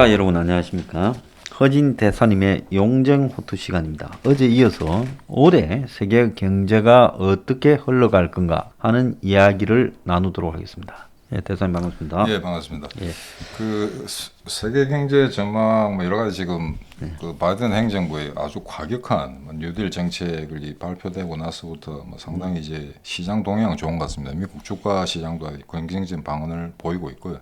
시청자 여러분 안녕하십니까. 허진 대사님의 용쟁호투 시간입니다. 어제 이어서 올해 세계 경제가 어떻게 흘러갈 건가 하는 이야기를 나누도록 하겠습니다. 예, 대사님 반갑습니다. 예, 반갑습니다. 예. 그 세계 경제 전망 뭐 여러 가지 지금 그 바이든 행정부의 아주 과격한 뉴딜 정책을 발표되고 나서부터 뭐 상당히 이제 시장 동향 좋은 것 같습니다. 미국 주가 시장도 긍정적인 방언을 보이고 있고요.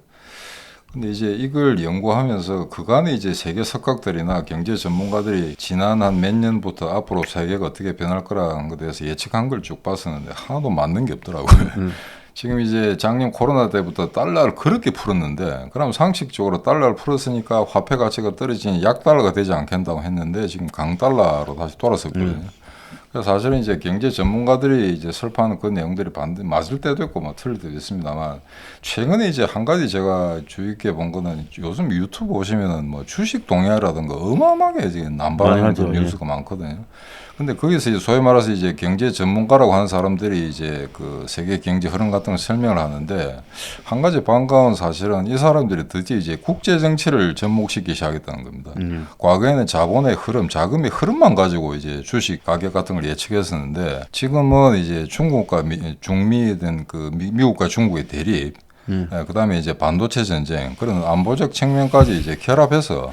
근데 이제 이걸 연구하면서 그간에 이제 세계 석학들이나 경제 전문가들이 지난 한 몇 년부터 앞으로 세계가 어떻게 변할 거라는 것에 대해서 예측한 걸 쭉 봤었는데 하나도 맞는 게 없더라고요. 지금 이제 작년 코로나 때부터 달러를 그렇게 풀었는데, 그럼 상식적으로 달러를 풀었으니까 화폐 가치가 떨어지니 약달러가 되지 않겠다고 했는데 지금 강달러로 다시 돌아섰거든요. 그래서 사실은 이제 경제 전문가들이 이제 설파하는 그 내용들이 맞을 때도 있고 뭐 틀릴 때도 있습니다만, 최근에 이제 한 가지 제가 주의 깊게 본 거는 요즘 유튜브 보시면은 뭐 주식 동향이라든가 어마어마하게 지금 남발하는 뉴스가 많거든요. 근데 거기서 이제 소위 말해서 이제 경제 전문가라고 하는 사람들이 이제 그 세계 경제 흐름 같은 걸 설명을 하는데, 한 가지 반가운 사실은 이 사람들이 드디어 이제 국제 정치를 접목시키기 시작했다는 겁니다. 과거에는 자본의 흐름, 자금의 흐름만 가지고 이제 주식 가격 같은 걸 예측했었는데, 지금은 이제 중국과 중미에 된 그 미국과 중국의 대립, 그다음에 이제 반도체 전쟁, 그런 안보적 측면까지 이제 결합해서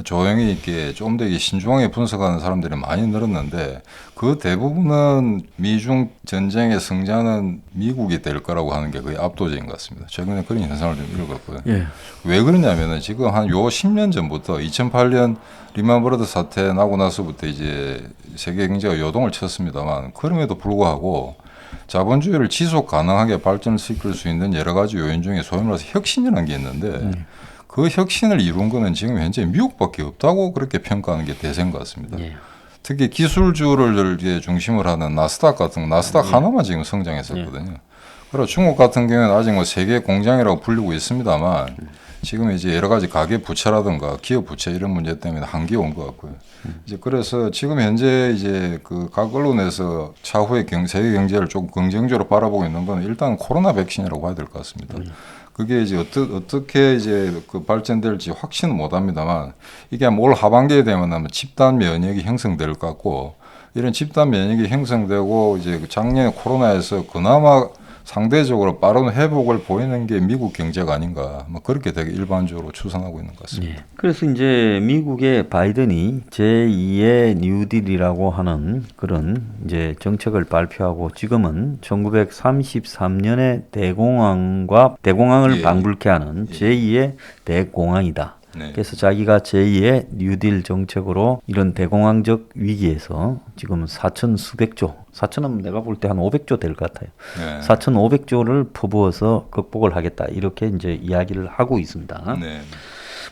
조용히 있게 좀 더 신중하게 분석하는 사람들이 많이 늘었는데, 그 대부분은 미중 전쟁의 승자는 미국이 될 거라고 하는 게 거의 압도적인 것 같습니다. 최근에 그런 현상을 좀 읽었고요. 예. 왜 그러냐면은 지금 한 요 10년 전부터 2008년 리만 브러더스 사태 나고 나서부터 이제 세계 경제가 요동을 쳤습니다만, 그럼에도 불구하고 자본주의를 지속 가능하게 발전시킬 수 있는 여러 가지 요인 중에 소위 말해서 혁신이라는 게 있는데, 그 혁신을 이룬 거는 지금 현재 미국밖에 없다고 그렇게 평가하는 게 대세인 것 같습니다. 예. 특히 기술주를 이제 중심으로 하는 나스닥 같은 나스닥 하나만 지금 성장했었거든요. 그리고 중국 같은 경우는 아직 뭐 세계 공장이라고 불리고 있습니다만, 지금 이제 여러 가지 가계 부채라든가 기업 부채 이런 문제 때문에 한계에 온 것 같고요. 이제 그래서 지금 현재 이제 그 각 언론에서 차후의 세계 경제를 조금 긍정적으로 바라보고 있는 건 일단 코로나 백신이라고 봐야 될 것 같습니다. 그게 이제 어떻게 이제 그 발전될지 확신은 못 합니다만, 이게 올 하반기에 되면 아마 집단 면역이 형성될 것 같고, 이런 집단 면역이 형성되고 이제 작년 코로나에서 그나마 상대적으로 빠른 회복을 보이는 게 미국 경제가 아닌가, 뭐 그렇게 되게 일반적으로 추산하고 있는 것 같습니다. 예. 그래서 이제 미국의 바이든이 제2의 뉴딜이라고 하는 그런 이제 정책을 발표하고, 지금은 1933년의 대공황을 방불케 하는 제2의 대공황이다. 네. 그래서 자기가 제2의 뉴딜 정책으로 이런 대공황적 위기에서 지금 4천 수백조, 4천은 내가 볼 때 한 500조 될 것 같아요. 네. 4,500조를 퍼부어서 극복을 하겠다, 이렇게 이제 이야기를 하고 있습니다. 네.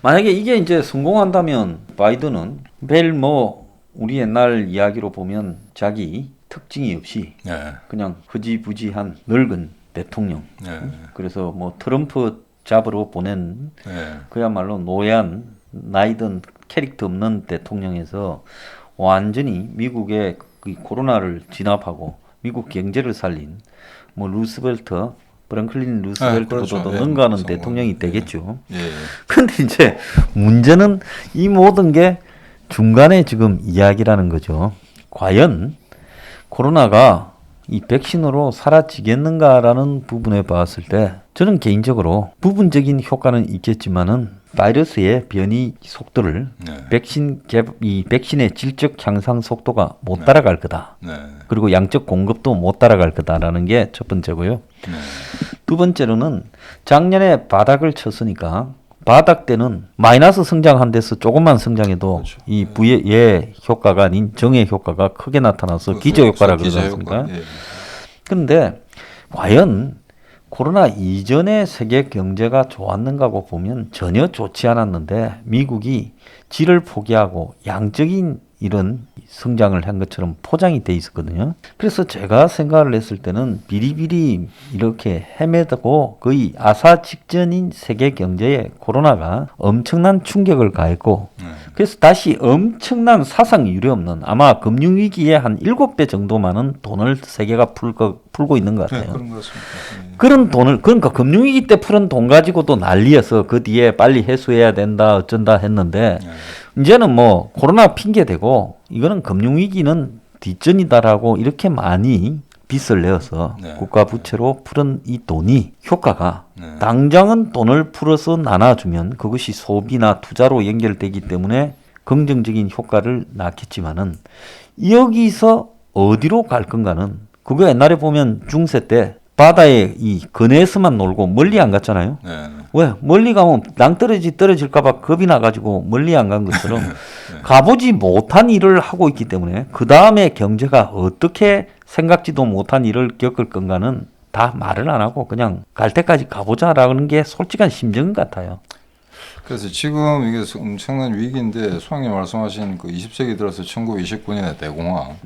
만약에 이게 이제 성공한다면 바이든은 별 뭐 우리 옛날 이야기로 보면 자기 특징이 없이 네. 그냥 흐지부지한 늙은 대통령. 네. 그래서 뭐 트럼프 잡으러 보낸 네. 그야말로 노예한 나이든 캐릭터 없는 대통령에서 완전히 미국의 그 코로나를 진압하고 미국 경제를 살린 뭐 루스벨트, 프랭클린 루스벨트보다도 그렇죠. 능가하는 예, 대통령이 되겠죠. 예. 근데 이제 문제는 이 모든 게 중간에 지금 이야기라는 거죠. 과연 코로나가 이 백신으로 사라지겠는가라는 부분에 봤을 때, 저는 개인적으로 부분적인 효과는 있겠지만은 바이러스의 변이 속도를 이 백신의 질적 향상 속도가 못 따라갈 거다. 네. 그리고 양적 공급도 못 따라갈 거다라는 게 첫 번째고요. 두 번째로는 작년에 바닥을 쳤으니까 바닥 때는 마이너스 성장한 데서 조금만 성장해도 그렇죠. 이 부의 효과가 아닌 정의 효과가 크게 나타나서 기저효과라 그러지 않습니까? 그런데 과연 코로나 이전에 세계 경제가 좋았는가고 보면 전혀 좋지 않았는데, 미국이 질을 포기하고 양적인 이런 성장을 한 것처럼 포장이 돼 있었거든요. 그래서 제가 생각을 했을 때는 비리비리 이렇게 헤매고 거의 아사 직전인 세계 경제에 코로나가 엄청난 충격을 가했고 그래서 다시 엄청난 사상 유례 없는 아마 금융위기에 한 7배 정도만은 돈을 세계가 풀고 있는 것 같아요. 그런 것 같습니다. 그런 돈을 그러니까 금융위기 때 푸른 돈 가지고도 난리여서 그 뒤에 빨리 회수해야 된다 어쩐다 했는데 이제는 뭐 코로나 핑계 대고 이거는 금융위기는 뒷전이다라고 이렇게 많이 빚을 내어서 국가 부채로 푸른 이 돈이 효과가 당장은 돈을 풀어서 나눠주면 그것이 소비나 투자로 연결되기 때문에 긍정적인 효과를 낳겠지만은 여기서 어디로 갈 건가는 그거 옛날에 보면 중세 때 바다에 이 근해에서만 놀고 멀리 안 갔잖아요. 왜? 멀리 가면 떨어질까봐 겁이 나가지고 멀리 안 간 것처럼 가보지 못한 일을 하고 있기 때문에 그 다음에 경제가 어떻게 생각지도 못한 일을 겪을 건가는 다 말을 안 하고 그냥 갈 때까지 가보자라는 게 솔직한 심정 같아요. 그래서 지금 이게 엄청난 위기인데 소장님 말씀하신 그 20세기 들어서 1929년의 대공황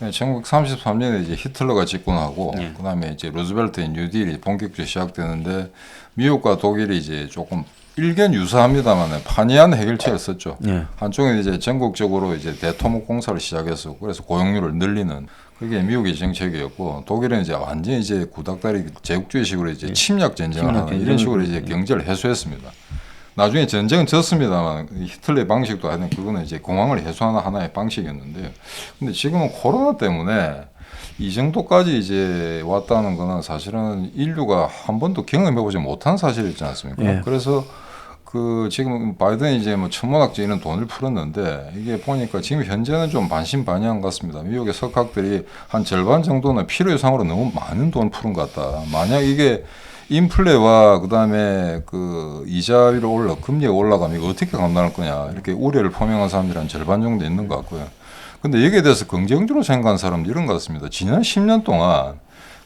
1933년에 이제 히틀러가 집권하고 그다음에 이제 루즈벨트의 뉴딜이 본격적으로 시작되는데 미국과 독일이 이제 조금 일견 유사합니다만 판이한 해결책을 썼죠. 한쪽은 이제 전국적으로 이제 대토목 공사를 시작해서 그래서 고용률을 늘리는 그게 미국의 정책이었고 독일은 이제 완전히 이제 구닥다리 제국주의식으로 이제 침략 전쟁을 하는 이런 식으로 이제 경제를 해소했습니다. 나중에 전쟁은 졌습니다만 히틀러의 방식도 하여튼 그거는 이제 공황을 해소하는 하나의 방식이었는데요. 근데 지금은 코로나 때문에 이 정도까지 이제 왔다는 거는 사실은 인류가 한 번도 경험해보지 못한 사실이지 않습니까? 그래서 그 지금 바이든이 이제 뭐 천문학적 이런 돈을 풀었는데 이게 보니까 지금 현재는 좀 반신반의한 것 같습니다. 미국의 석학들이 한 절반 정도는 필요 이상으로 너무 많은 돈을 푸는 것 같다. 만약 이게 인플레와 그다음에 그 이자율이 금리가 올라가면 이거 어떻게 감당할 거냐 이렇게 우려를 표명한 사람들이 한 절반 정도 있는 것 같고요. 근데 여기에 대해서 긍정적으로 생각한 사람들이 이런 것 같습니다. 지난 10년 동안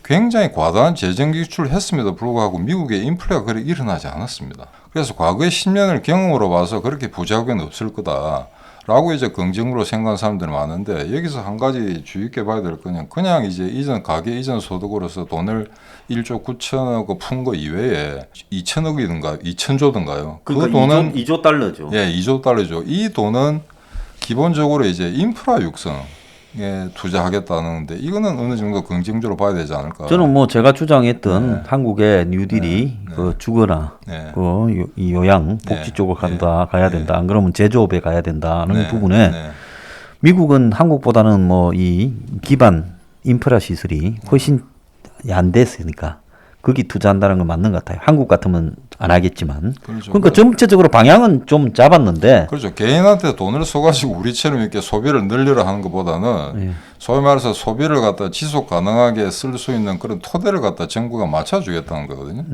굉장히 과다한 재정 지출을 했음에도 불구하고 미국의 인플레가 그렇게 일어나지 않았습니다. 그래서 과거의 10년을 경험으로 봐서 그렇게 부작용은 없을 거다라고 이제 긍정으로 생각하는 사람들이 많은데 여기서 한 가지 주의 깊게 봐야 될 거는 그냥 이제 이전 가계 이전 소득으로서 돈을 1조 9천억 푼 거 이외에 2천억이든가 2천조든가요. 그 돈은 2조 달러죠. 예, 2조 달러죠. 이 돈은 기본적으로 이제 인프라 육성에 투자하겠다는데 이거는 어느 정도 긍정적으로 봐야 되지 않을까. 저는 뭐 제가 주장했던 한국의 뉴딜이 그 주거나 이 요양 복지 쪽으로 가야 된다. 안 그러면 제조업에 가야 된다는 부분에 미국은 한국보다는 뭐 이 기반 인프라 시설이 훨씬 안 됐으니까 거기 투자한다는 건 맞는 것 같아요. 한국 같으면 안 하겠지만. 그렇죠. 그러니까 전체적으로 방향은 좀 잡았는데. 그렇죠. 개인한테 돈을 써가지고 우리처럼 이렇게 소비를 늘리려 하는 것보다는 소위 말해서 소비를 갖다 지속 가능하게 쓸 수 있는 그런 토대를 갖다 정부가 맞춰주겠다는 거거든요.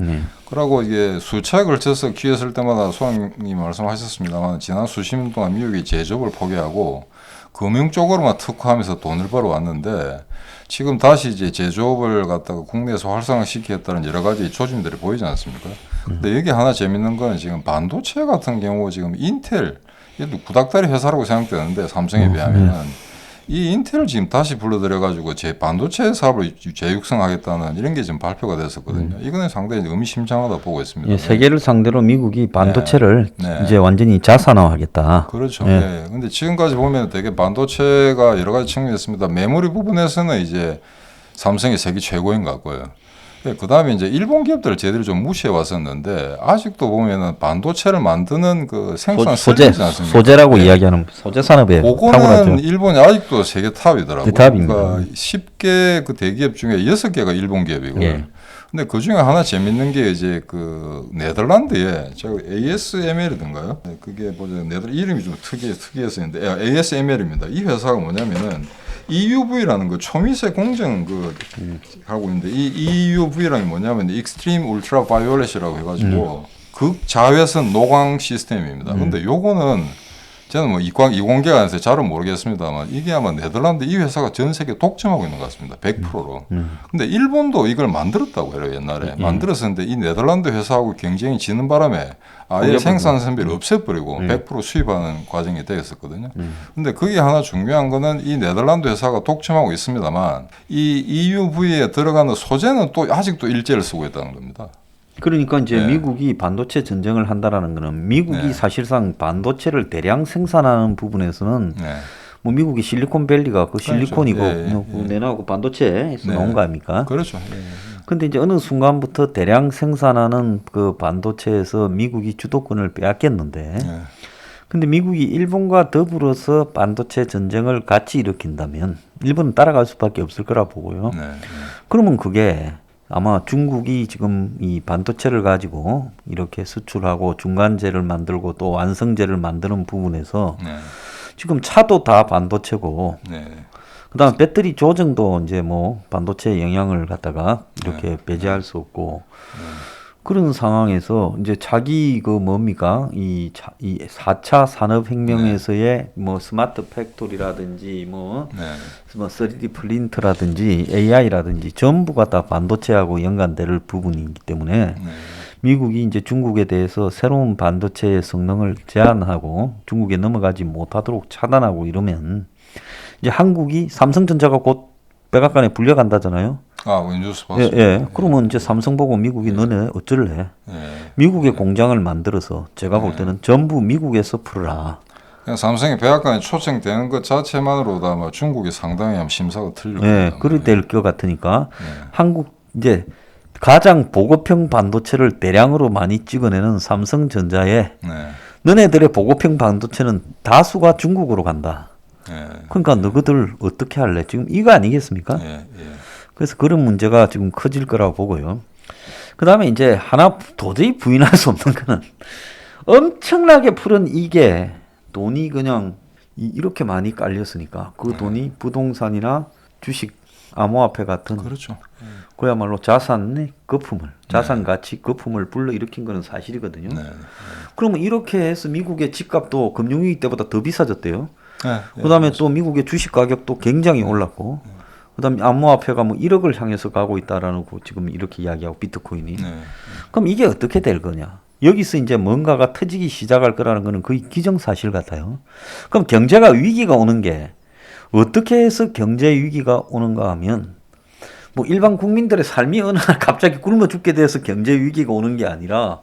그러고 이게 수차에 걸쳐서 기회 쓸 때마다 소장님이 말씀하셨습니다만 지난 수십 년 동안 미국이 제조업을 포기하고 금융 쪽으로만 특화하면서 돈을 벌어왔는데 지금 다시 이제 제조업을 갖다가 국내에서 활성화시키겠다는 여러 가지 조짐들이 보이지 않습니까? 근데 여기 하나 재밌는 건 지금 반도체 같은 경우 지금 인텔, 얘도 구닥다리 회사라고 생각되는데 삼성에 비하면은 이 인텔을 지금 다시 불러들여가지고 제 반도체 사업을 재육성하겠다는 이런 게 지금 발표가 됐었거든요. 이거는 상당히 의미심장하다 보고 있습니다. 예, 세계를 상대로 미국이 반도체를 이제 완전히 자산화하겠다. 그렇죠. 네. 근데 지금까지 보면 되게 반도체가 여러 가지 측면이 있습니다. 메모리 부분에서는 이제 삼성이 세계 최고인 것 같고요. 그 다음에 이제 일본 기업들을 제대로 좀 무시해 왔었는데 아직도 보면은 반도체를 만드는 그 생산 소재라고 이야기하는 소재 산업에 그거는 일본이 아직도 세계 탑이더라고요. 그러니까 10개 그 대기업 중에 6개가 일본 기업이고요. 근데 그 중에 하나 재밌는 게 이제 그 네덜란드에 저 ASML이던가요? 그게 뭐죠? 이름이 좀 특이해서 있는데 ASML입니다. 이 회사가 뭐냐면은 EUV라는 그 초미세 공정 하고 있는데 이 EUV라는 게 뭐냐면 Extreme Ultraviolet이라고 해가지고 극자외선 노광 시스템입니다. 근데 요거는 저는 뭐 이공개가 안 해서 잘은 모르겠습니다만 이게 아마 네덜란드 이 회사가 전 세계 독점하고 있는 것 같습니다. 100%로. 근데 일본도 이걸 만들었다고 해요. 옛날에. 만들었었는데 이 네덜란드 회사하고 경쟁이 지는 바람에 아예 생산 선비를 없애버리고 100% 수입하는 과정이 되었었거든요. 근데 그게 하나 중요한 거는 이 네덜란드 회사가 독점하고 있습니다만 이 EUV에 들어가는 소재는 또 아직도 일제를 쓰고 있다는 겁니다. 그러니까 이제 네. 미국이 반도체 전쟁을 한다라는 거는 미국이 네. 사실상 반도체를 대량 생산하는 부분에서는 네. 뭐 미국이 실리콘밸리가 그 실리콘이고 예, 예, 뭐 그 내나하고 반도체에서 네. 나온 거 아닙니까? 그렇죠. 예. 근데 이제 어느 순간부터 대량 생산하는 그 반도체에서 미국이 주도권을 빼앗겼는데 예. 근데 미국이 일본과 더불어서 반도체 전쟁을 같이 일으킨다면 일본은 따라갈 수밖에 없을 거라 보고요. 네. 그러면 그게 아마 중국이 지금 이 반도체를 가지고 이렇게 수출하고 중간재를 만들고 또 완성재를 만드는 부분에서 네. 지금 차도 다 반도체고 네. 그다음에 배터리 조정도 이제 뭐 반도체 영향을 갖다가 이렇게 배제할 수 없고 그런 상황에서 이제 자기 그 뭡니까 이 4차 산업혁명에서의 뭐 스마트 팩토리라든지 뭐 네. 3D 프린터라든지 AI라든지 전부가 다 반도체하고 연관될 부분이기 때문에 네. 미국이 이제 중국에 대해서 새로운 반도체의 성능을 제한하고 중국에 넘어가지 못하도록 차단하고 이러면 이제 한국이 삼성전자가 곧 백악관에 불려간다잖아요. 아, 뉴스 예, 봤습니다. 예. 그러면 이제 삼성 보고 미국이 너네 어쩔래? 예. 미국의 공장을 만들어서 제가 볼 때는 전부 미국에서 풀어라. 그냥 삼성이 백악관에 초청되는 것 자체만으로도 아마 중국이 상당히 아마 심사가 틀릴 예, 겁니다. 그래 될 것 같으니까 한국 이제 가장 보급형 반도체를 대량으로 많이 찍어내는 삼성전자에 네. 너네들의 보급형 반도체는 다수가 중국으로 간다. 예. 그러니까 너희들 어떻게 할래? 지금 이거 아니겠습니까? 예. 예. 그래서 그런 문제가 지금 커질 거라고 보고요. 그 다음에 이제 하나 도저히 부인할 수 없는 거는 엄청나게 풀은 이게 돈이 그냥 이렇게 많이 깔렸으니까 그 돈이 부동산이나 주식, 암호화폐 같은 그렇죠. 그야말로 자산의 거품을, 자산 가치 거품을 불러일으킨 거는 사실이거든요. 네. 그러면 이렇게 해서 미국의 집값도 금융위기 때보다 더 비싸졌대요. 네. 그 다음에 또 미국의 주식 가격도 굉장히 올랐고, 그 다음에 암호화폐가 뭐 1억을 향해서 가고 있다라는 거 지금 이렇게 이야기하고 비트코인이. 네. 그럼 이게 어떻게 될 거냐? 여기서 이제 뭔가가 터지기 시작할 거라는 거는 거의 기정사실 같아요. 그럼 경제가 위기가 오는 게 어떻게 해서 경제 위기가 오는가 하면 뭐 일반 국민들의 삶이 어느 날 갑자기 굶어 죽게 돼서 경제 위기가 오는 게 아니라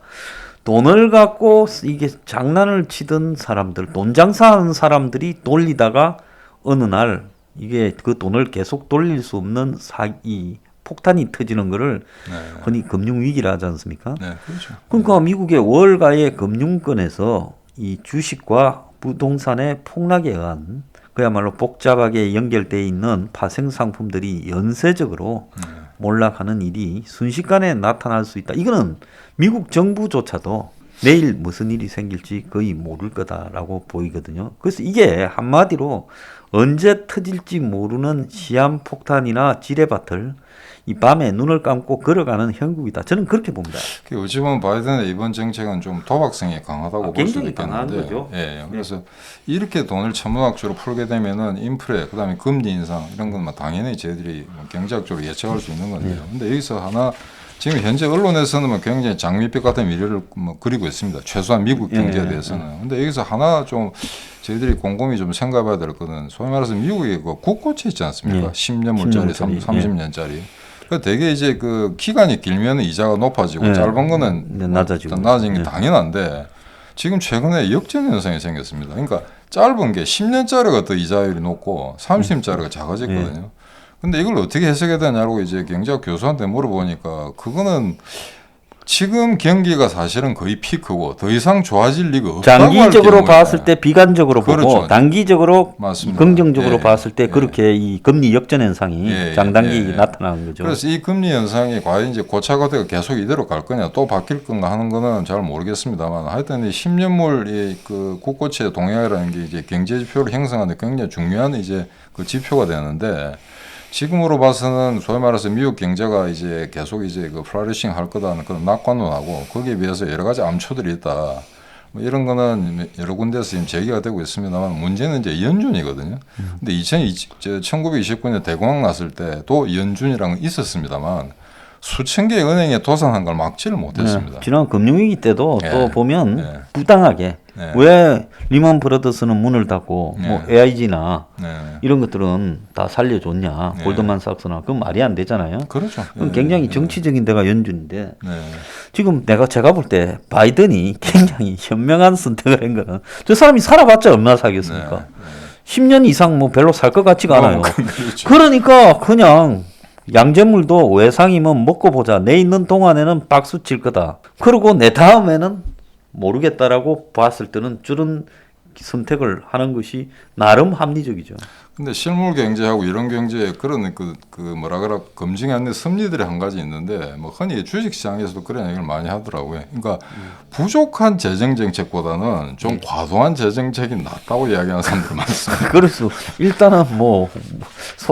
돈을 갖고 이게 장난을 치던 사람들, 돈 장사하는 사람들이 돌리다가 어느 날 이게 그 돈을 계속 돌릴 수 없는 사기, 폭탄이 터지는 거를 네. 흔히 금융위기라 하지 않습니까? 네. 그렇죠. 그러니까 미국의 월가의 금융권에서 이 주식과 부동산의 폭락에 의한 그야말로 복잡하게 연결되어 있는 파생 상품들이 연쇄적으로 몰락하는 일이 순식간에 나타날 수 있다. 이거는 미국 정부조차도 내일 무슨 일이 생길지 거의 모를 거다라고 보이거든요. 그래서 이게 한마디로 언제 터질지 모르는 시한폭탄이나 지뢰밭을 이 밤에 눈을 감고 걸어가는 형국이다. 저는 그렇게 봅니다. 어찌 보면 바이든의 이번 정책은 좀 도박성이 강하다고 볼 수도 굉장히 강한 있겠는데, 거죠. 예, 그래서 이렇게 돈을 천문학적으로 풀게 되면은 인플레, 그다음에 금리 인상 이런 것만 당연히 저희들이 뭐 경제학적으로 예측할 수 있는 건데요. 근데 여기서 하나 지금 현재 언론에서는 뭐 굉장히 장밋빛 같은 미래를 뭐 그리고 있습니다. 최소한 미국 경제에 대해서는. 근데 여기서 하나 좀 저희들이 곰곰이 좀 생각해봐야 될 거는 소위 말해서 미국의 그 국고채 있지 않습니까? 10년물짜리, 30년짜리. 그 되게 이제 그 기간이 길면 이자가 높아지고 짧은 거는 낮아지고 낮아지는 게 당연한데 지금 최근에 역전 현상이 생겼습니다. 그러니까 짧은 게 10년짜리가 더 이자율이 높고 30년짜리가 작아졌거든요. 근데 이걸 어떻게 해석해야 되냐고 이제 경제학 교수한테 물어보니까 그거는 지금 경기가 사실은 거의 피크고 더 이상 좋아질 리가 없다고 할 장기적으로 경우에 봤을 때 비관적으로 그렇죠. 보고 단기적으로 맞습니다. 긍정적으로 예. 봤을 때 그렇게 이 금리 역전 현상이 예. 장단기 예. 나타나는 거죠. 그래서 이 금리 현상이 과연 이제 고착화되고 계속 이대로 갈 거냐 또 바뀔 건가 하는 거는 잘 모르겠습니다만 하여튼 이 10년물 그 국고채 동향이라는 게 이제 경제 지표를 형성하는 데 굉장히 중요한 이제 그 지표가 되는데 지금으로 봐서는 소위 말해서 미국 경제가 이제 계속 이제 그 플라리싱 할 거다는 그런 낙관론하고 거기에 비해서 여러 가지 암초들이 있다. 뭐 이런 거는 여러 군데서 지금 제기가 되고 있습니다만 문제는 이제 연준이거든요. 근데 1929년 대공황 났을 때도 연준이라는 건 있었습니다만 수천 개의 은행에 도산한 걸 막지를 못했습니다. 지난 금융위기 때도 예. 또 보면 예. 부당하게 예. 왜 리먼 브라더스는 문을 닫고 뭐 예. AIG나 네. 이런 것들은 다 살려줬냐 예. 골드만삭스나 그건 말이 안 되잖아요. 그렇죠. 그건 예. 굉장히 정치적인 데가 연준인데 네. 지금 제가 볼 때 바이든이 굉장히 현명한 선택을 한 거는 저 사람이 살아봤자 얼마나 사겠습니까? 10년 이상 뭐 별로 살 것 같지가 않아요. 그렇죠. 그러니까 그냥 양재물도 외상이면 먹고 보자. 내 있는 동안에는 박수 칠 거다. 그리고 내 다음에는 모르겠다라고 봤을 때는 저런 선택을 하는 것이 나름 합리적이죠. 근데 실물 경제하고 이런 경제에 그런 뭐라 그래 검증이 안 된 섭리들이 한 가지 있는데 뭐 흔히 주식 시장에서도 그런 얘기를 많이 하더라고요. 그러니까 부족한 재정 정책보다는 좀 과도한 재정 정책이 낫다고 이야기하는 사람들이 많습니다. 그래서 일단은 뭐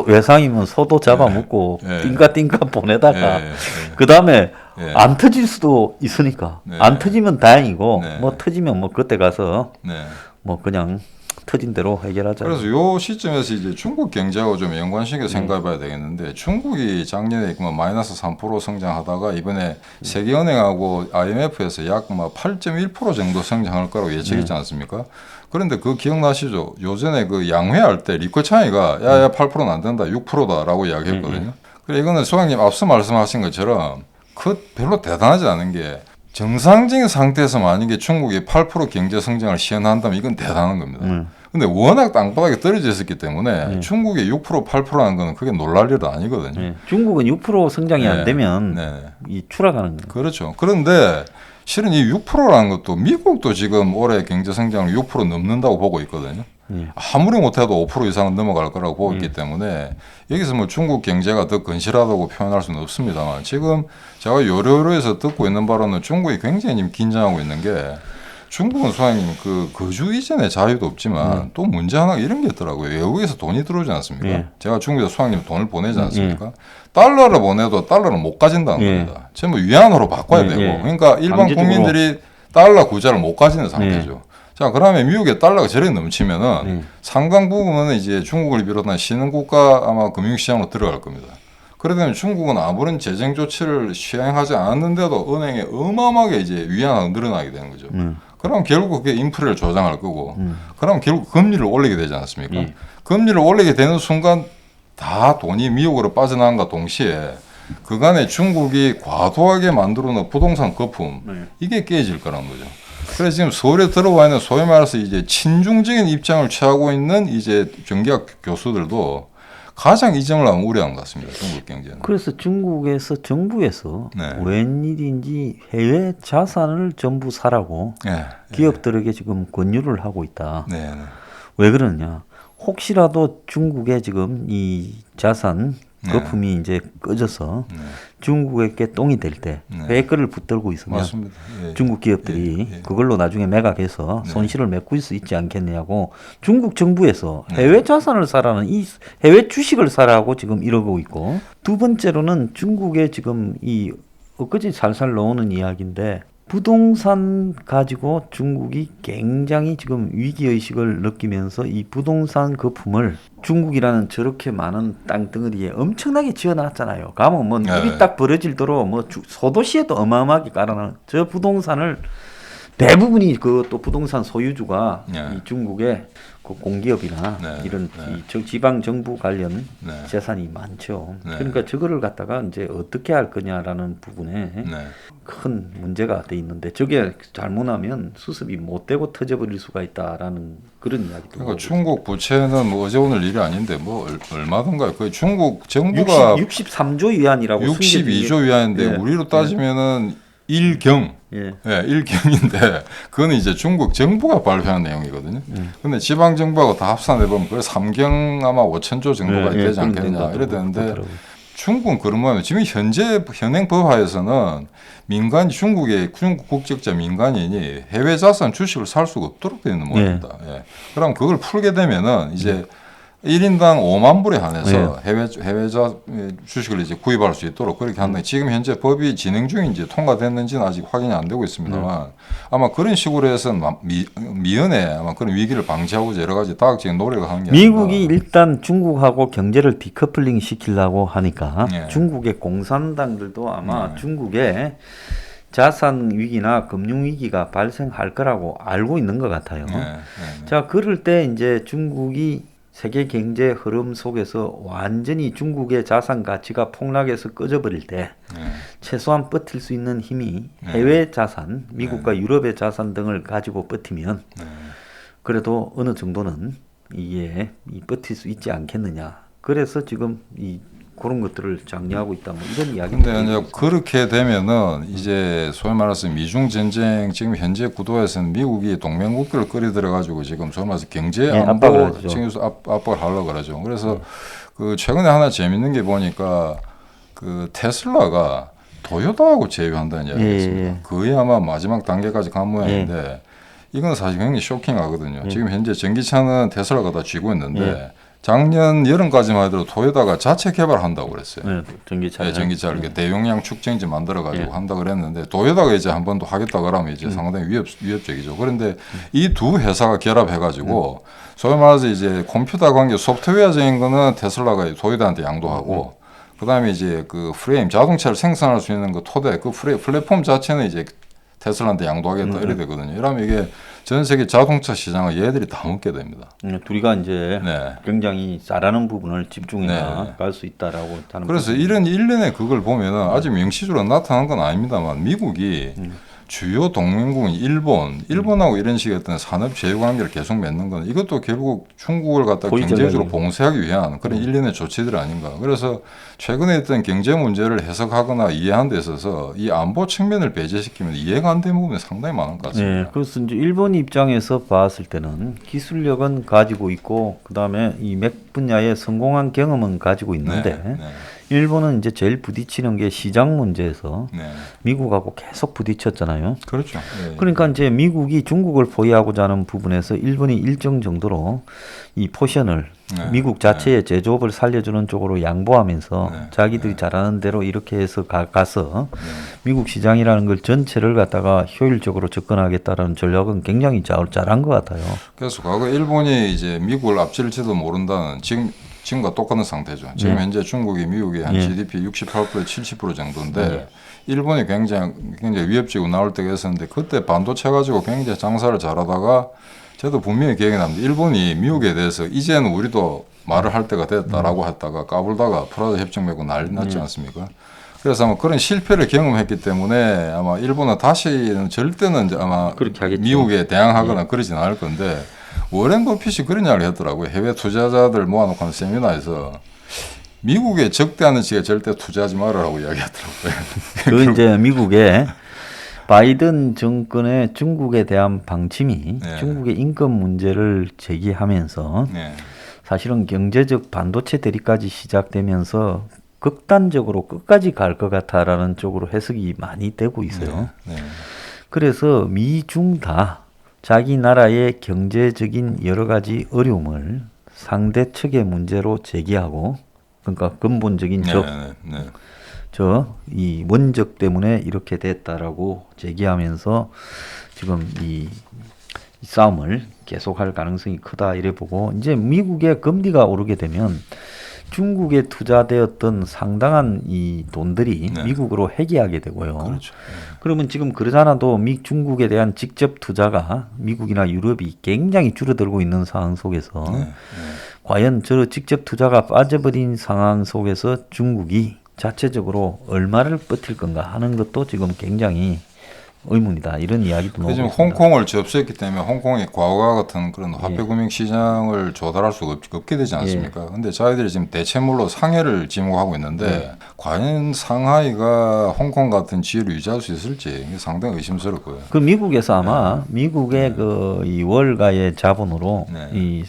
외상이면 소도 잡아먹고 예. 띵까띵까 보내다가 예. 그 다음에 예. 안 터질 수도 있으니까 네. 안 터지면 다행이고 네. 뭐 터지면 뭐 그때 가서 네. 뭐 그냥 터진 대로 해결하자. 그래서 요 시점에서 이제 중국 경제하고 좀 연관시켜 생각해봐야 되겠는데 중국이 작년에 뭐 마이너스 3% 성장하다가 이번에 세계은행하고 IMF에서 약 뭐 8.1% 정도 성장할 거라고 예측했지 않습니까? 그런데 그거 기억나시죠? 요전에 그 양회할 때 리커창이가 야야 8%는 안 된다 6%다라고 이야기했거든요. 그래 이거는 소장님 앞서 말씀하신 것처럼 그 별로 대단하지 않은 게 정상적인 상태에서 만약에 중국이 8% 경제 성장을 시현한다면 이건 대단한 겁니다. 근데 워낙 땅바닥에 떨어져 있었기 때문에 중국의 6% 8%라는 거는 그게 놀랄 일도 아니거든요. 중국은 6% 성장이 안 되면 이 추락하는 거예요. 그렇죠. 그런데 실은 이 6%라는 것도 미국도 지금 올해 경제 성장을 6% 넘는다고 보고 있거든요. 아무리 못해도 5% 이상은 넘어갈 거라고 보고 있기 때문에 여기서 뭐 중국 경제가 더 건실하다고 표현할 수는 없습니다만 지금 제가 요로요로에서 듣고 있는 바로는 중국이 굉장히 지금 긴장하고 있는 게 중국은 소장님 그 거주 이전의 자유도 없지만 또 문제 하나 이런 게 있더라고요. 외국에서 돈이 들어오지 않습니까? 제가 중국에서 소장님 돈을 보내지 않습니까? 달러를 보내도 달러는 못 가진다는 겁니다. 전부 위안으로 바꿔야 되고 그러니까 일반 강제적으로. 국민들이 달러 구자를 못 가지는 상태죠. 자, 그러면 미국에 달러가 저렇게 넘치면은 상당 부분은 이제 중국을 비롯한 신흥국가 아마 금융시장으로 들어갈 겁니다. 그러면 중국은 아무런 재정 조치를 시행하지 않았는데도 은행에 어마어마하게 이제 위안화가 늘어나게 되는 거죠. 그럼 결국 그게 인플레를 조장할 거고, 그럼 결국 금리를 올리게 되지 않습니까? 금리를 올리게 되는 순간 다 돈이 미국으로 빠져나간과 동시에 그간에 중국이 과도하게 만들어 놓은 부동산 거품 이게 깨질 거란 거죠. 그래서 지금 서울에 들어와 있는 소위 말해서 이제 친중적인 입장을 취하고 있는 이제 경제학 교수들도 가장 이 점을 하면 우려한 것 같습니다. 중국 경제는. 그래서 중국에서 정부에서 네. 웬일인지 해외 자산을 전부 사라고 네. 기업들에게 지금 권유를 하고 있다. 네. 왜 그러냐? 혹시라도 중국의 지금 이 자산 거품이 이제 꺼져서 중국에게 똥이 될 때 해외 거를 붙들고 있으면 맞습니다. 예. 중국 기업들이 그걸로 나중에 매각해서 손실을 메꿀 수 있지 않겠냐고 중국 정부에서 해외 자산을 사라는 이 해외 주식을 사라고 지금 이러고 있고 두 번째로는 중국의 지금 이 엊그제 살살 나오는 이야기인데 부동산 가지고 중국이 굉장히 지금 위기의식을 느끼면서 이 부동산 거품을 중국이라는 저렇게 많은 땅덩어리에 엄청나게 지어놨잖아요. 가면 뭐 입이 딱 벌어질도록 뭐 소도시에도 어마어마하게 깔아놓은 저 부동산을 대부분이 그 또 부동산 소유주가 이 중국의 그 공기업이나 이런 이 지방 정부 관련 재산이 많죠. 그러니까 저거를 갖다가 이제 어떻게 할 거냐라는 부분에 큰 문제가 돼 있는데 저게 잘못하면 수습이 못 되고 터져버릴 수가 있다라는 그런 이야기도. 그러니까 중국 부채는 뭐 어제 오늘 일이 아닌데 뭐 얼마든가요. 그 중국 정부가 63조 위안이라고 62조 위안인데 우리로 따지면은 1경. 예. 1경인데 그거는 이제 중국 정부가 발표한 내용이거든요. 근데 지방 정부하고 다 합산해 보면 그 3경 아마 5천조 정도가 되지 않겠냐 이래 되는데 중국은 그러면 지금 현재 현행 법하에서는 민간 중국 국적자 민간인이 해외 자산 주식을 살 수가 없도록 되어 있는 모양입니다. 그럼 그걸 풀게 되면은 이제 1인당 5만 불에 한해서 네. 해외 주식을 이제 구입할 수 있도록 그렇게 한다. 지금 현재 법이 진행 중인지 통과됐는지는 아직 확인이 안 되고 있습니다만 아마 그런 식으로 해서 미연에 아마 그런 위기를 방지하고자 여러 가지 다각적인 노력을 하는 게 미국이 아닌가. 일단 중국하고 경제를 디커플링 시키려고 하니까 네. 중국의 공산당들도 아마 네. 중국에 자산 위기나 금융 위기가 발생할 거라고 알고 있는 것 같아요. 네. 네. 자, 그럴 때 이제 중국이 세계 경제 흐름 속에서 완전히 중국의 자산 가치가 폭락해서 꺼져버릴 때 네. 최소한 버틸 수 있는 힘이 해외 자산, 미국과 유럽의 자산 등을 가지고 버티면 네. 그래도 어느 정도는 이게 버틸 수 있지 않겠느냐. 그래서 지금 그런 것들을 장려하고 있다. 뭐 이런 이야기입니다. 근데 이제 그렇게 되면은 이제 소위 말해서 미중 전쟁 지금 현재 구도에서는 미국이 동맹국들을 끌어들여 가지고 지금 소위 말해서 경제 네, 안보 압박을 하죠. 측에서 압박을 하려고 그러죠. 그래서 그 최근에 하나 재밌는 게 보니까 그 테슬라가 도요타하고 제휴한다는 이야기가 예, 있습니다. 예. 거의 아마 마지막 단계까지 간 모양인데 이건 사실 굉장히 쇼킹하거든요. 지금 현재 전기차는 테슬라가 다 쥐고 있는데 작년 여름까지만 해도 토요타가 자체 개발한다고 그랬어요. 네, 전기차. 네, 전기차를 이렇게 대용량 축전지 만들어 가지고 한다 그랬는데 토요타가 이제 한 번 더 하겠다 그러면 이제 상당히 위협적이죠. 그런데 이 두 회사가 결합해 가지고 소위 말해서 이제 컴퓨터 관계 소프트웨어적인 거는 테슬라가 토요타한테 양도하고 그다음에 이제 그 프레임 자동차를 생산할 수 있는 그 토대 그 플랫폼 자체는 이제 테슬라한테 양도하겠다 이래 되거든요. 이러면 이게 전 세계 자동차 시장을 얘들이 다 먹게 됩니다. 둘이가 이제 네. 굉장히 잘하는 부분을 집중해 네. 갈 수 있다라고 하는. 그래서 이런 일련의 그걸 보면은 아주 명시적으로 나타난 건 아닙니다만 미국이 주요 동맹국인 일본하고 이런 식의 어떤 산업 제휴 관계를 계속 맺는 건 이것도 결국 중국을 갖다 고의 경제적으로 전략이에요. 봉쇄하기 위한 그런 일련의 조치들 아닌가. 그래서 최근에 있던 경제 문제를 해석하거나 이해하는 데 있어서 이 안보 측면을 배제시키면 이해가 안 되는 부분이 상당히 많은 것 같습니다. 네, 그래서 이제 일본 입장에서 봤을 때는 기술력은 가지고 있고 그다음에 이 맥 분야의 성공한 경험은 가지고 있는데 네. 일본은 이제 제일 부딪히는 게 시장 문제에서 네. 미국하고 계속 부딪혔잖아요. 그렇죠. 네. 그러니까 이제 미국이 중국을 포위하고자 하는 부분에서 일본이 일정 정도로 이 포션을 네. 미국 자체의 제조업을 살려주는 쪽으로 양보하면서 네. 자기들이 잘하는 대로 이렇게 해서 가서 미국 시장이라는 걸 전체를 갖다가 효율적으로 접근하겠다라는 전략은 굉장히 잘한 것 같아요. 그래서 과거 일본이 이제 미국을 앞질지도 모른다는 지금과 똑같은 상태죠. 지금 현재 중국이 미국의 한 GDP 68% 70% 정도인데 일본이 굉장히 위협적으로 나올 때가 있었는데 그때 반도체 가지고 굉장히 장사를 잘하다가 저도 분명히 기억이 납니다. 일본이 미국에 대해서 이제는 우리도 말을 할 때가 됐다라고 했다가 까불다가 프라자 협정 맺고 난리 났지 않습니까? 그래서 아마 그런 실패를 경험했기 때문에 아마 일본은 다시는 절대는 이제 아마 그렇게 하겠죠. 미국에 대항하거나 그러진 않을 건데 워렌 버핏이 그런 이야기를 했더라고요. 해외 투자자들 모아놓고 한 세미나에서 미국에 적대하는 지에 절대 투자하지 말아라고 이야기하더라고요. 그 이제 미국의 바이든 정권의 중국에 대한 방침이 네. 중국의 인권 문제를 제기하면서 네. 사실은 경제적 반도체 대립까지 시작되면서 극단적으로 끝까지 갈 것 같다라는 쪽으로 해석이 많이 되고 있어요. 네. 그래서 미중 다 자기 나라의 경제적인 여러 가지 어려움을 상대 측의 문제로 제기하고 그러니까 근본적인 네. 적, 네. 이 원적 때문에 이렇게 됐다라고 제기하면서 지금 이 싸움을 계속할 가능성이 크다 이래 보고 이제 미국의 금리가 오르게 되면 중국에 투자되었던 상당한 이 돈들이 네. 미국으로 회귀하게 되고요. 그렇죠. 그러면 지금 그러잖아도 중국에 대한 직접 투자가 미국이나 유럽이 굉장히 줄어들고 있는 상황 속에서 과연 저 직접 투자가 빠져버린 상황 속에서 중국이 자체적으로 얼마를 버틸 건가 하는 것도 지금 굉장히 의문이다. 이런 이야기도 나오고 지금 있습니다. 홍콩을 접수했기 때문에 홍콩이 과거와 같은 그런 화폐금융 시장을 조달할 수가 없게 되지 않습니까? 근데 저희들이 지금 대체물로 상해를 지목하고 있는데 과연 상하이가 홍콩 같은 지위를 유지할 수 있을지 이게 상당히 의심스럽고요. 그 미국에서 아마 미국의 그 이 월가의 자본으로 네. 이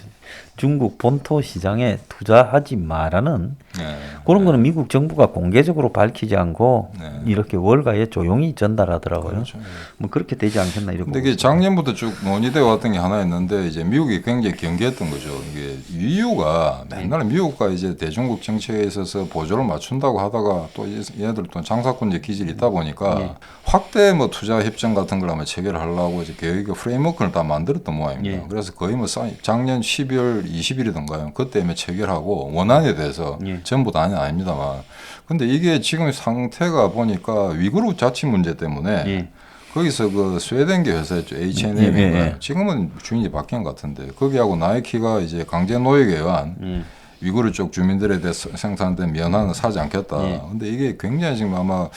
중국 본토 시장에 투자하지 마라는 네. 그런 거는 미국 정부가 공개적으로 밝히지 않고 네. 이렇게 월가에 조용히 전달하더라고요. 그렇죠. 뭐 그렇게 되지 않겠나 이러고. 근데 이게 작년부터 쭉 논의되어 왔던 게 하나 있는데 이제 미국이 굉장히 경계했던 거죠. 이게 EU가 맨날 미국과 이제 대중국 정책에 있어서 보조를 맞춘다고 하다가 또 얘네들 또 장사꾼제 기질이 있다 보니까 확대 뭐 투자 협정 같은 걸 아마 체결하려고 이제 계획의 프레임워크를 다 만들었던 모양입니다. 그래서 거의 뭐 작년 12월 20일이던가요. 그때 체결하고 원안에 대해서 전부 다는 아닙니다만. 근데 이게 지금 상태가 보니까 위구르 자치 문제 때문에 거기서 그 스웨덴계 회사였죠. H&M인가요? 지금은 주인이 바뀐 것 같은데 거기하고 나이키가 이제 강제 노역에 의한 위구르 쪽 주민들에 대해 생산된 면허는 사지 않겠다. 근데 이게 굉장히 지금 아마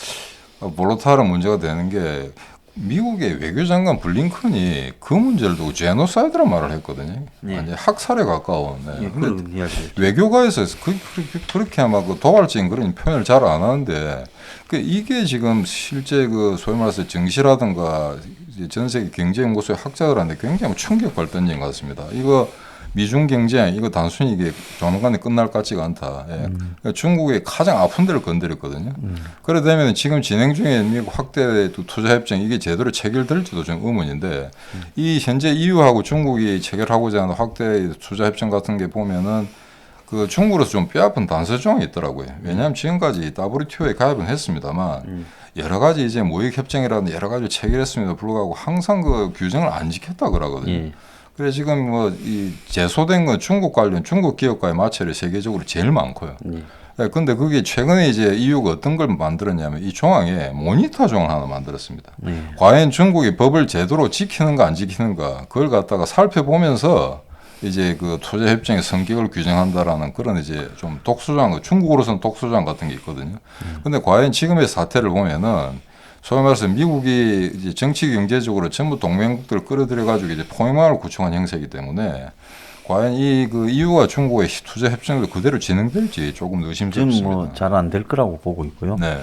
볼로타르 문제가 되는 게 미국의 외교장관 블링컨이 그 문제를 두고 제노사이드란 말을 했거든요. 완전 학살에 가까운. 그런 이야기. 외교가에서 그렇게 아마 그 도발적인 그런 표현을 잘 안 하는데 이게 지금 실제 그 소위 말해서 정시라든가 전 세계 경제연구소의 학자들한테 굉장히 충격을 던진 것 같습니다. 이거 미중 경쟁 이거 단순히 이게 조만간에 끝날 것 같지가 않다. 그러니까 중국의 가장 아픈 데를 건드렸거든요. 그러다 보면 지금 진행 중에 미국 확대 투자 협정 이게 제대로 체결될지도 좀 의문인데 이 현재 EU하고 중국이 체결하고자 하는 확대 투자 협정 같은 게 보면은 그 중국으로서 좀 뼈아픈 단서 조항이 있더라고요. 왜냐하면 지금까지 WTO에 가입은 했습니다만 여러 가지 이제 모의 협정이라든 여러 가지 체결했음에도 불구하고 항상 그 규정을 안 지켰다 그러거든요. 그래 지금 뭐 이 제소된 건 중국 관련 중국 기업과의 마찰이 세계적으로 제일 많고요. 근데 그게 최근에 이제 EU가 어떤 걸 만들었냐면 이 조항에 모니터 조항 하나 만들었습니다. 과연 중국이 법을 제대로 지키는가 안 지키는가 그걸 갖다가 살펴보면서 이제 그 투자 협정의 성격을 규정한다라는 그런 이제 좀 독소조항, 중국으로서는 독소조항 같은 게 있거든요. 근데 과연 지금의 사태를 보면은 소위 말해서 미국이 이제 정치 경제적으로 전부 동맹국들을 끌어들여 가지고 이제 포용망을 구축한 형세이기 때문에 과연 이 그 EU와 중국의 투자 협정도 그대로 진행될지 조금 의심스럽습니다. 지금 뭐 잘 안 될 거라고 보고 있고요. 네.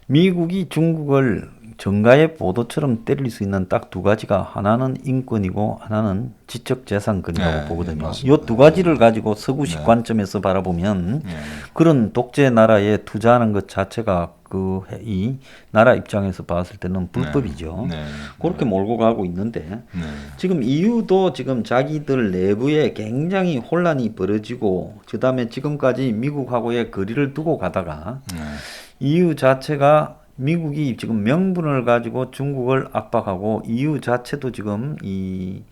미국이 중국을 정가의 보도처럼 때릴 수 있는 딱 두 가지가 하나는 인권이고 하나는 지적재산권이라고 보거든요. 이 두 가지를 가지고 서구식 관점에서 바라보면 그런 독재 나라에 투자하는 것 자체가 이 나라 입장에서 봤을 때는 불법이죠. 그렇게 몰고 가고 있는데 지금 EU도 지금 자기들 내부에 굉장히 혼란이 벌어지고 그다음에 지금까지 미국하고의 거리를 두고 가다가 EU 자체가 미국이 지금 명분을 가지고 중국을 압박하고 EU 자체도 지금 이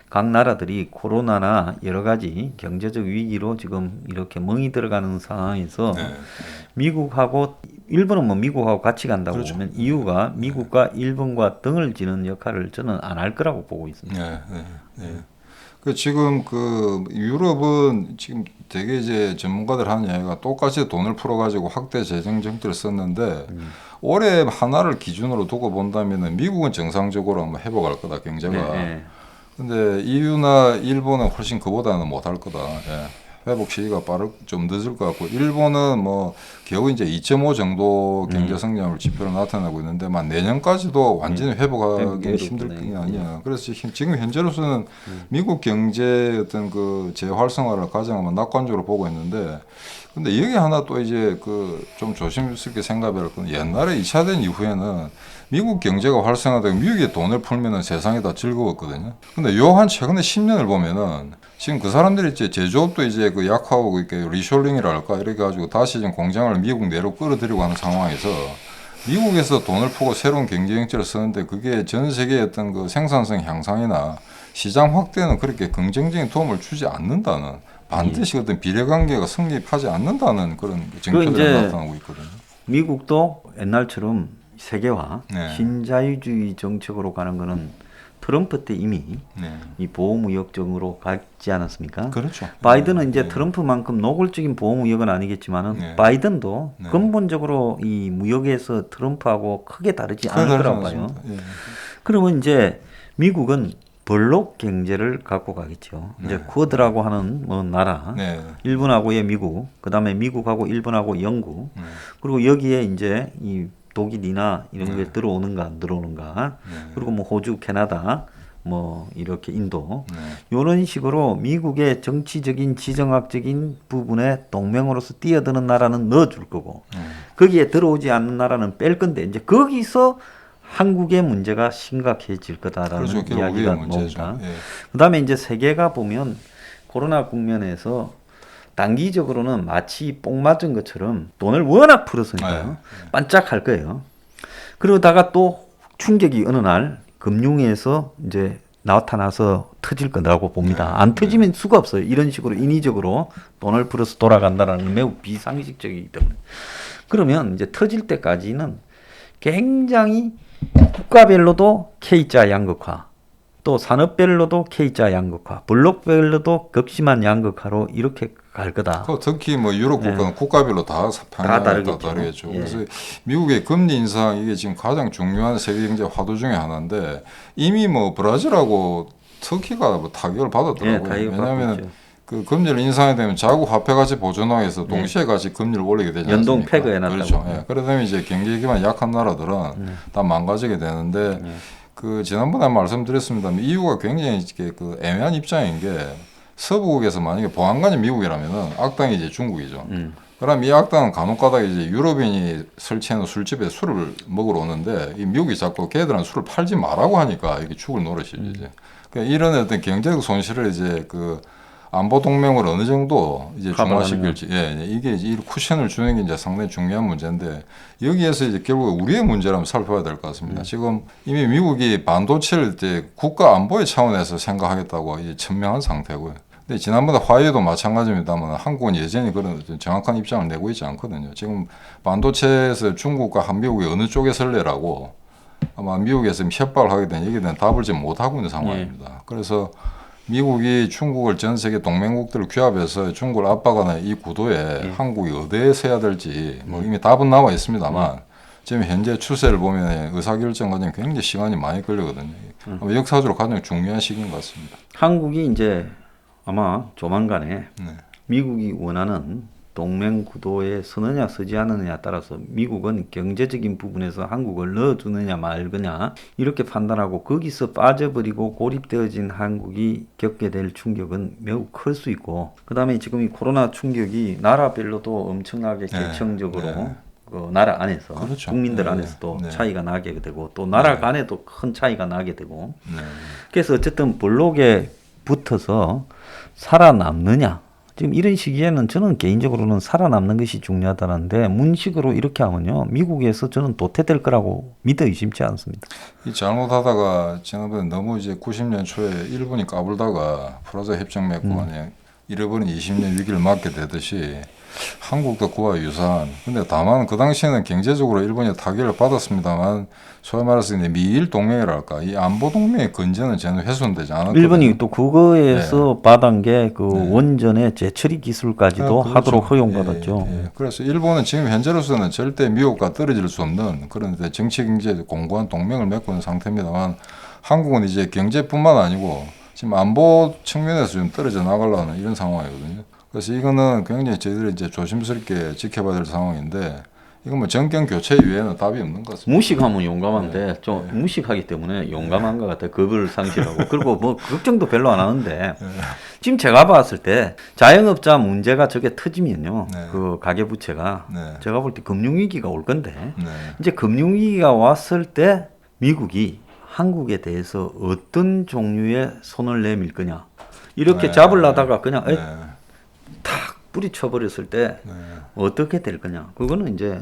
각 나라들이 코로나나 여러 가지 경제적 위기로 지금 이렇게 멍이 들어가는 상황에서 미국하고 일본은 뭐 미국하고 같이 간다고 보면 EU가 미국과 일본과 등을 지는 역할을 저는 안 할 거라고 보고 있습니다. 그 지금 그 유럽은 지금 되게 이제 전문가들 하는 이야기가 똑같이 돈을 풀어가지고 확대 재정 정책을 썼는데 올해 하나를 기준으로 두고 본다면은 미국은 정상적으로 한번 회복할 거다 경제가. 근데 EU나 일본은 훨씬 그보다는 못할 거다. 회복 시기가 좀 늦을 것 같고 일본은 뭐 겨우 이제 2.5 정도 경제 성장률 지표로 나타나고 있는데 만 내년까지도 완전히 회복하기 힘들 게 아니야. 그래서 지금 현재로서는 미국 경제 어떤 그 재활성화를 가장 낙관적으로 보고 있는데 근데 여기 하나 또 이제 그 좀 조심스럽게 생각해야 할 건 옛날에 2차 대전 이후에는 미국 경제가 활성화되고 미국에 돈을 풀면은 세상이 다 즐거웠거든요. 근데 요 한 최근에 10년을 보면은 지금 그 사람들이 이제 제조업도 이제 그 약화하고 이렇게 리쇼링이랄까 이렇게 가지고 다시 지금 공장을 미국 내로 끌어들이고 하는 상황에서 미국에서 돈을 풀고 새로운 경제 정책을 쓰는데 그게 전 세계의 어떤 그 생산성 향상이나 시장 확대는 그렇게 긍정적인 도움을 주지 않는다는 반드시 어떤 비례관계가 성립하지 않는다는 그런 정책이 나타나고 있거든요. 미국도 옛날처럼 세계화, 신자유주의 정책으로 가는 거는 트럼프 때 이미 이 보호무역적으로 갔지 않았습니까? 그렇죠. 바이든은 이제 트럼프만큼 노골적인 보호무역은 아니겠지만은 바이든도 근본적으로 이 무역에서 트럼프하고 크게 다르지 않을 거라고 봐요. 그러면 이제 미국은 블록 경제를 갖고 가겠죠. 이제 쿼드라고 하는 뭐 나라, 일본하고의 미국, 그다음에 미국하고 일본하고 영국, 그리고 여기에 이제 이 독일이나 이런 게 들어오는가 안 들어오는가, 그리고 뭐 호주, 캐나다, 뭐 이렇게 인도 이런 식으로 미국의 정치적인 지정학적인 부분에 동맹으로서 뛰어드는 나라는 넣어줄 거고 거기에 들어오지 않는 나라는 뺄 건데 이제 거기서 한국의 문제가 심각해질 거다라는 그렇죠. 이야기가 우리의 문제죠. 나옵니다. 예. 그다음에 이제 세계가 보면 코로나 국면에서 단기적으로는 마치 뽕 맞은 것처럼 돈을 워낙 풀었으니까 반짝할 거예요. 그러다가 또 충격이 어느 날 금융에서 이제 나타나서 터질 거라고 봅니다. 안 터지면 수가 없어요. 이런 식으로 인위적으로 돈을 풀어서 돌아간다는 건 매우 비상식적이기 때문에. 그러면 이제 터질 때까지는 굉장히 국가별로도 K자 양극화, 또 산업별로도 K자 양극화, 블록별로도 극심한 양극화로 이렇게 갈 거다. 특히 뭐 유럽 국가는 국가별로 다 방향이 다르겠죠. 예. 그래서 미국의 금리 인상 이게 지금 가장 중요한 세계 경제 화두 중에 하나인데 이미 뭐 브라질하고 터키가 뭐 타격을 받았더라고요. 왜냐하면 그 금리를 인상이 되면 자국 화폐 가치 보존화해서 동시에 같이 금리를 올리게 되지 않습니까? 연동 패그 해놨다고. 그렇죠. 예. 그러다 이제 경제 기반이 약한 나라들은 다 망가지게 되는데 그 지난번에 말씀드렸습니다만 EU가 굉장히 그 애매한 입장인 게 서부국에서 만약에 보안관이 미국이라면은 악당이 이제 중국이죠. 그럼 이 악당은 간혹가다가 이제 유럽인이 설치해놓은 술집에 술을 먹으러 오는데 이 미국이 자꾸 걔들은 술을 팔지 말라고 하니까 이게 죽을 노릇이죠. 이제. 그러니까 이런 어떤 경제적 손실을 이제 그 안보 동맹을 어느 정도 이제 중화시킬지, 이게 이제 이 쿠션을 주는 게 이제 상당히 중요한 문제인데 여기에서 이제 결국 우리의 문제를 한번 살펴봐야 될 것 같습니다. 지금 이미 미국이 반도체를 이제 국가 안보의 차원에서 생각하겠다고 이제 천명한 상태고요. 근데 지난번에 화해도 마찬가지입니다만 한국은 여전히 그런 정확한 입장을 내고 있지 않거든요. 지금 반도체에서 중국과 한미국이 어느 쪽에 설레라고 아마 미국에서 협박을 하게 된 얘기에 대한 답을 지금 못하고 있는 상황입니다. 그래서 미국이 중국을 전 세계 동맹국들을 규합해서 중국을 압박하는 이 구도에 한국이 어디에 서야 될지 뭐 이미 답은 나와 있습니다만 지금 현재 추세를 보면 의사결정 과정이 굉장히 시간이 많이 걸리거든요. 역사적으로 가장 중요한 시기인 것 같습니다. 한국이 이제 아마 조만간에 미국이 원하는 동맹 구도에 서느냐 서지 않느냐에 따라서 미국은 경제적인 부분에서 한국을 넣어주느냐 말거냐 이렇게 판단하고 거기서 빠져버리고 고립되어진 한국이 겪게 될 충격은 매우 클 수 있고 그 다음에 지금 이 코로나 충격이 나라별로도 엄청나게 계층적으로 그 나라 안에서 그렇죠. 국민들 안에서도 차이가 나게 되고 또 나라 간에도 큰 차이가 나게 되고 그래서 어쨌든 블록에 붙어서 살아남느냐 지금 이런 시기에는 저는 개인적으로는 살아남는 것이 중요하다는데 문식으로 이렇게 하면요 미국에서 저는 도태될 거라고 믿어 의심치 않습니다. 이 잘못하다가 지난번에 너무 이제 90년 초에 일본이 까불다가 프라자 협정 맺고 만약 잃어버린 20년 위기를 맞게 되듯이 한국도 그와 유사한. 근데 다만 그 당시에는 경제적으로 일본이 타격을 받았습니다만 소위 말해서 미일 동맹이랄까 이 안보 동맹의 근저는 전혀 훼손되지 않았거든요. 일본이 또 그거에서 받은 게 그 원전의 재처리 기술까지도 그렇죠. 하도록 허용받았죠. 그래서 일본은 지금 현재로서는 절대 미국과 떨어질 수 없는 그런 정치 경제 공고한 동맹을 맺고 있는 상태입니다만 한국은 이제 경제뿐만 아니고 지금 안보 측면에서 좀 떨어져 나가려는 이런 상황이거든요. 그래서 이거는 굉장히 저희들이 이제 조심스럽게 지켜봐야 될 상황인데 이건 뭐 정권 교체 이외에는 답이 없는 것 같습니다. 무식하면 용감한데 좀 무식하기 때문에 용감한 것 같아요. 겁을 상실하고 그리고 뭐 걱정도 별로 안 하는데 지금 제가 봤을 때 자영업자 문제가 저게 터지면요 그 가계부채가 제가 볼 때 금융위기가 올 건데 이제 금융위기가 왔을 때 미국이 한국에 대해서 어떤 종류의 손을 내밀 거냐 이렇게 잡으려다가 그냥 탁 뿌리쳐버렸을 때 어떻게 될 거냐 그거는 이제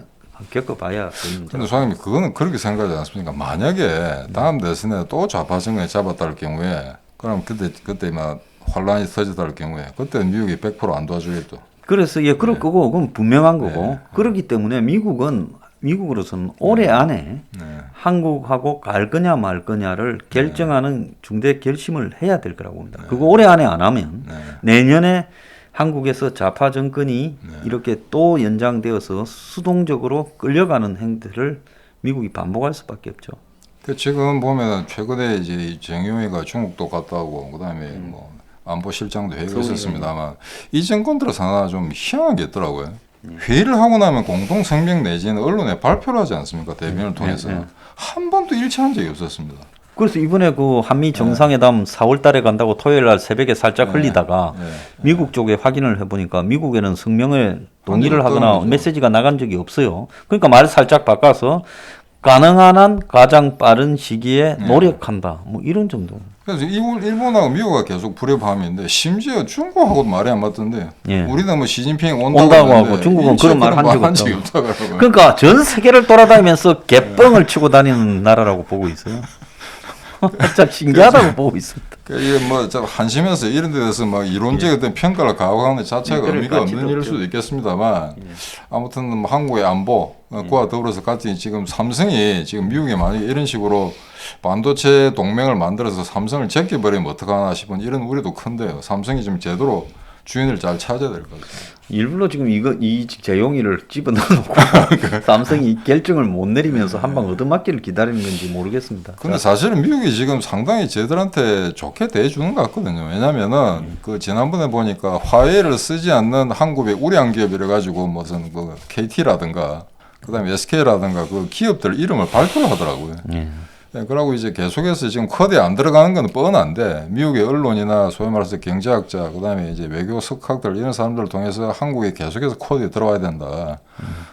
겪어봐야 되는 문제. 근데 소장님 그거는 그렇게 생각하지 않습니까? 만약에 다음 대선에 또 좌파 정권이 잡았다 할 경우에 그럼 그때 막 혼란이 터졌다 할 경우에 그때 미국이 100% 안 도와주겠죠. 그래서 그럴 거고 그건 분명한 거고 그렇기 때문에 미국으로서는 올해 안에 한국하고 갈 거냐 말 거냐를 결정하는 중대 결심을 해야 될 거라고 봅니다. 그거 올해 안에 안 하면 내년에 한국에서 좌파 정권이 이렇게 또 연장되어서 수동적으로 끌려가는 행태를 미국이 반복할 수밖에 없죠. 지금 보면 최근에 이제 정용회가 중국도 갔다 오고 그다음에 뭐 안보실장도 회의가 있었습니다만 이 정권 들어서 하나 좀 희한한 게 있더라고요. 회의를 하고 나면 공동 성명 내지는 언론에 발표를 하지 않습니까? 대변을 통해서 한 번도 일치한 적이 없었습니다. 그래서 이번에 그 한미 정상회담 4월 달에 간다고 토요일 날 새벽에 살짝 흘리다가 미국 쪽에 확인을 해보니까 미국에는 성명에 동의를 하거나 메시지가 나간 적이 없어요. 그러니까 말을 살짝 바꿔서 가능한 한 가장 빠른 시기에 노력한다. 뭐 이런 정도. 그래서 일본하고 미국과 계속 불협화음인데 심지어 중국하고도 말이 안 맞던데. 예. 우리는 뭐 시진핑 온다고 하고 중국은 그런 말 한 적이 없다고. 그러니까 전 세계를 돌아다니면서 개뻥을 치고 다니는 나라라고 보고 있어요. 참 신기하다고 보고 있습니다. 이게 뭐 한심해서 이런 데 대해서 막 이론적인 어떤 평가를 가하는 것 자체가 의미가 없는 일일 수도 있겠습니다만 아무튼 뭐 한국의 안보 그와 더불어서 같이 지금 삼성이 지금 미국에 만약에 이런 식으로 반도체 동맹을 만들어서 삼성을 제껴버리면 어떡하나 싶은 이런 우려도 큰데요. 삼성이 좀 제대로 주인을 잘 찾아야 될 것 같아요. 일부러 지금 이 재용이를 집어넣어놓고 삼성이 결정을 못 내리면서 한 방 얻어맞기를 기다리는 건지 모르겠습니다. 근데 사실은 미국이 지금 상당히 쟤들한테 좋게 대해주는 것 같거든요. 왜냐면은 그 지난번에 보니까 화웨이를 쓰지 않는 한국의 우량 기업이라 가지고 무슨 그 KT라든가 그다음에 SK라든가 그 기업들 이름을 발표를 하더라고요. 예, 그러고 이제 계속해서 지금 코드에 안 들어가는 건 뻔한데 미국의 언론이나 소위 말해서 경제학자 그다음에 이제 외교 석학들 이런 사람들을 통해서 한국에 계속해서 코드에 들어와야 된다.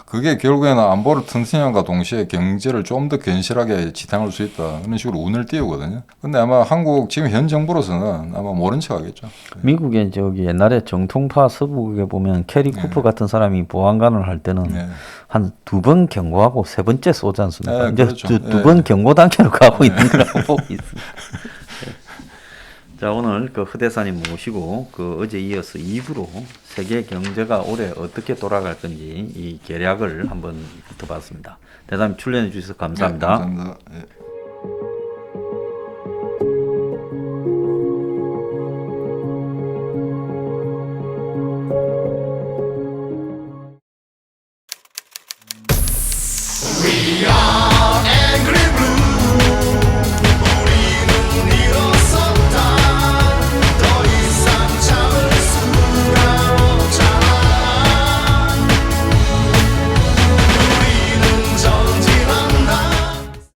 그게 결국에는 안보를 튼튼히 한과 동시에 경제를 좀 더 견실하게 지탱할 수 있다. 그런 식으로 운을 띄우거든요. 근데 아마 한국 지금 현 정부로서는 아마 모른 척 하겠죠. 미국에 저기 옛날에 정통파 서부국에 보면 캐리 쿠퍼 같은 사람이 보안관을 할 때는 한 2번 경고하고 3번째 쏘지 않습니까? 이제 그렇죠. 두 번 경고 단계로 가고 있는 거라고 보고 있습니다. 자, 오늘 그 허대사님 모시고 그 어제 이어서 2부로 세계 경제가 올해 어떻게 돌아갈 건지 이 계략을 한번 훑어봤습니다. 대단히 출연해 주셔서 감사합니다. 네, 감사합니다. 예. We are